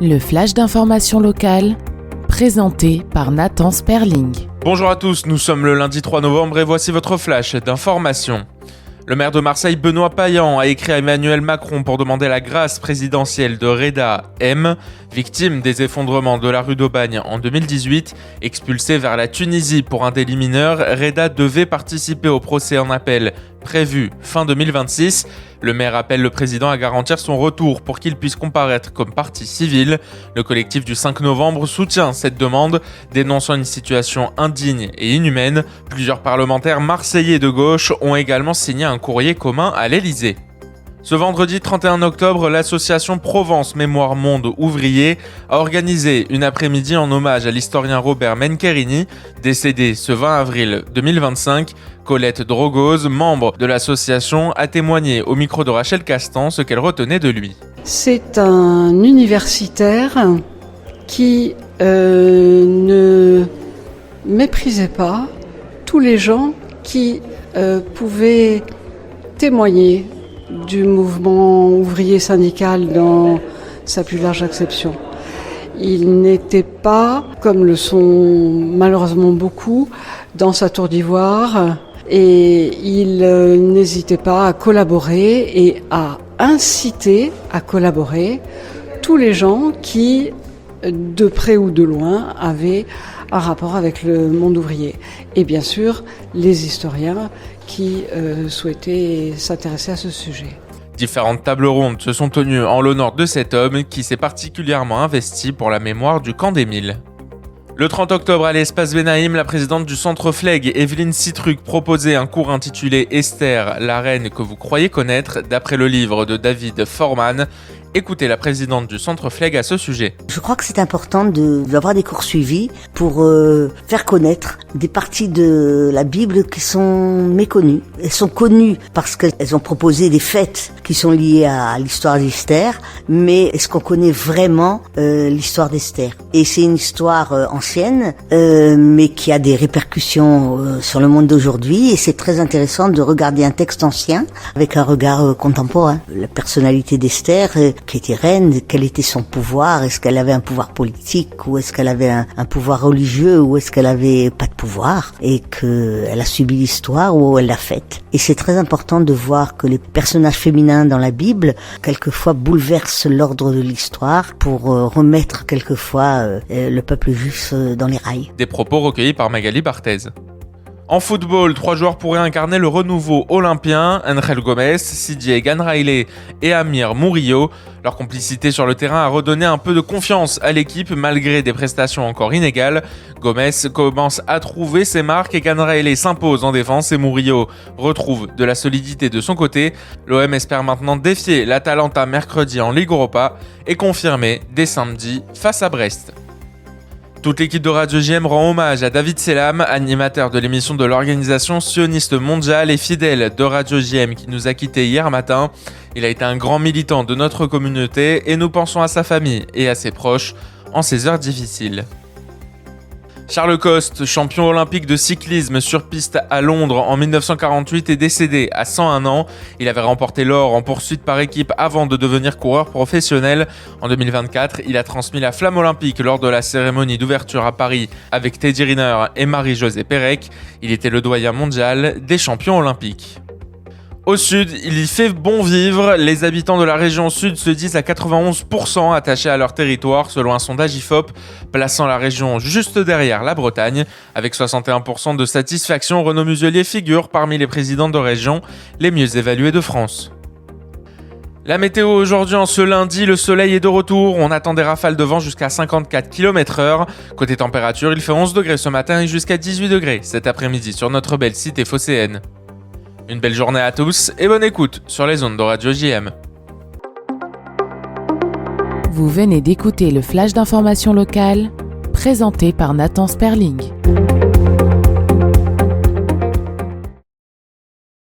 Le flash d'information locale, présenté par Nathan Sperling. Bonjour à tous, nous sommes le lundi 3 novembre et voici votre flash d'information. Le maire de Marseille, Benoît Payan, a écrit à Emmanuel Macron pour demander la grâce présidentielle de Reda M, victime des effondrements de la rue d'Aubagne en 2018. Expulsée vers la Tunisie pour un délit mineur, Reda devait participer au procès en appel prévu fin 2026. Le maire appelle le président à garantir son retour pour qu'il puisse comparaître comme partie civile. Le collectif du 5 novembre soutient cette demande, dénonçant une situation indigne et inhumaine. Plusieurs parlementaires marseillais de gauche ont également signé un courrier commun à l'Élysée. Ce vendredi 31 octobre, l'association Provence Mémoire Monde Ouvrier a organisé une après-midi en hommage à l'historien Robert Mencherini, décédé ce 20 avril 2025. Colette Drogoz, membre de l'association, a témoigné au micro de Rachel Castan ce qu'elle retenait de lui. C'est un universitaire qui ne méprisait pas tous les gens qui pouvaient témoigner du mouvement ouvrier syndical dans sa plus large acception. Il n'était pas, comme le sont malheureusement beaucoup, dans sa tour d'ivoire, et il n'hésitait pas à collaborer et à inciter à collaborer tous les gens qui, de près ou de loin, avaient un rapport avec le monde ouvrier. Et bien sûr, les historiens qui souhaitaient s'intéresser à ce sujet. Différentes tables rondes se sont tenues en l'honneur de cet homme qui s'est particulièrement investi pour la mémoire du camp d'Émile. Le 30 octobre à l'espace Benaïm, la présidente du centre Fleg, Evelyne Citruc, proposait un cours intitulé « Esther, la reine que vous croyez connaître » d'après le livre de David Forman. Écoutez la présidente du centre Fleg à ce sujet. Je crois que c'est important d'avoir des cours suivis pour faire connaître des parties de la Bible qui sont méconnues. Elles sont connues parce qu'elles ont proposé des fêtes qui sont liées à l'histoire d'Esther, mais est-ce qu'on connaît vraiment l'histoire d'Esther? Et c'est une histoire ancienne, mais qui a des répercussions sur le monde d'aujourd'hui, et c'est très intéressant de regarder un texte ancien avec un regard contemporain. La personnalité d'Esther, qui était reine, quel était son pouvoir, est-ce qu'elle avait un pouvoir politique, ou est-ce qu'elle avait un pouvoir religieux, ou est-ce qu'elle avait pas de pouvoir, et qu'elle a subi l'histoire ou elle l'a faite. Et c'est très important de voir que les personnages féminins dans la Bible, quelquefois bouleversent l'ordre de l'histoire pour remettre quelquefois le peuple juif dans les rails. Des propos recueillis par Magali Barthez. En football, 3 joueurs pourraient incarner le renouveau olympien, Angel Gomez, Sidié Ganrailé et Amir Murillo. Leur complicité sur le terrain a redonné un peu de confiance à l'équipe malgré des prestations encore inégales. Gomez commence à trouver ses marques et Ganrailé s'impose en défense et Murillo retrouve de la solidité de son côté. L'OM espère maintenant défier l'Atalanta mercredi en Ligue Europa et confirmer dès samedi face à Brest. Toute l'équipe de Radio JM rend hommage à David Selam, animateur de l'émission de l'organisation sioniste mondiale et fidèle de Radio JM qui nous a quittés hier matin. Il a été un grand militant de notre communauté et nous pensons à sa famille et à ses proches en ces heures difficiles. Charles Coste, champion olympique de cyclisme sur piste à Londres en 1948, est décédé à 101 ans. Il avait remporté l'or en poursuite par équipe avant de devenir coureur professionnel. En 2024, il a transmis la flamme olympique lors de la cérémonie d'ouverture à Paris avec Teddy Riner et Marie-Josée Pérec. Il était le doyen mondial des champions olympiques. Au sud, il y fait bon vivre. Les habitants de la région sud se disent à 91% attachés à leur territoire selon un sondage IFOP, plaçant la région juste derrière la Bretagne. Avec 61% de satisfaction, Renaud Muselier figure parmi les présidents de région les mieux évalués de France. La météo aujourd'hui, en ce lundi, le soleil est de retour. On attend des rafales de vent jusqu'à 54 km/h. Côté température, il fait 11 degrés ce matin et jusqu'à 18 degrés cet après-midi sur notre belle cité phocéenne. Une belle journée à tous et bonne écoute sur les ondes de Radio JM. Vous venez d'écouter le flash d'information locale, présenté par Nathan Sperling.